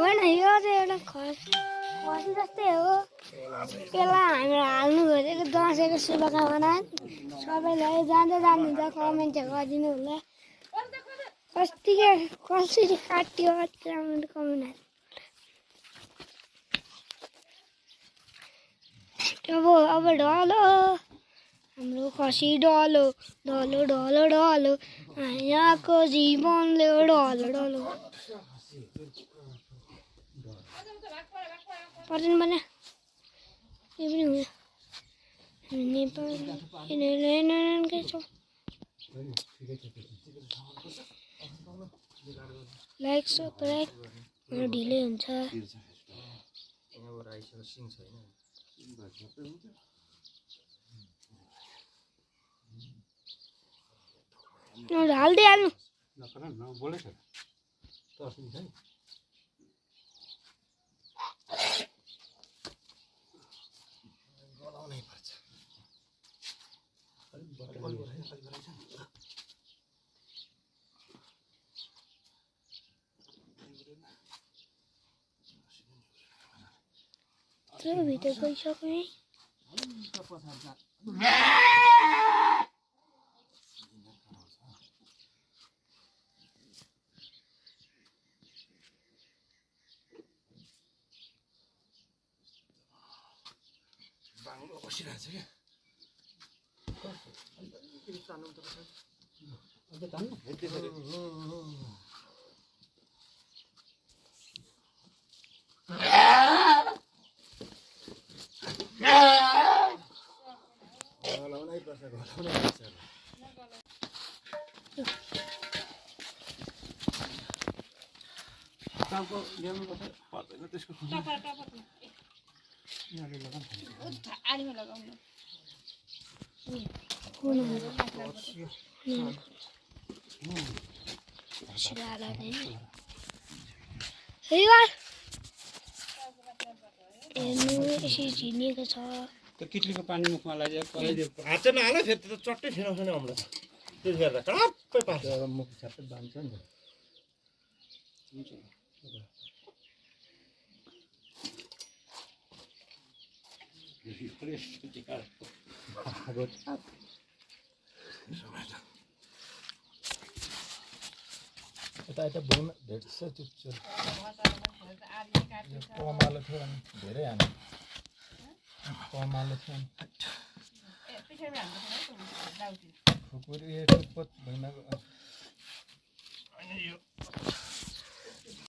होइन यो चाहिँ एउटा खसी जस्तै हो त्यसलाई हामीले हाल्नु खोजेको दसैँको शुभकामना सबैलाई जाँदै जानुहुन्छ कमेन्टहरू गरिदिनु होला कसरी काट्यो कमेन्ट अब ढलो हाम्रो खसी ढलो ढलो ढलो ढलो यहाँको जीवनले ढलो ढलो पर्दैन भने के पनि हुँदैन नेपाली छ लाइक सब्सक्राइब ढिलै हुन्छ हाल्दै हाल्नु भित्र गइसक्यो है बसिरहेछ क्या घलाउनै पर्छ टाउको ल्याउनु पर्छ पर्दैन त्यसको आडीमा लगाउनु झिनिएको छ त्यो किटलीको पानी मुखमा लाग्यो हात चाहिँ नहाल फेरि त्यो चट्टै फेराउँछ नि हामीलाई त्यतिखेर त टप्पै पार्छ मुख छ्याप्पै बान्छ नि यता भुन भेट्छ त्यो कमालो थियो अनि धेरै हान्यो कमालो थियो खुकुरी भुइँमा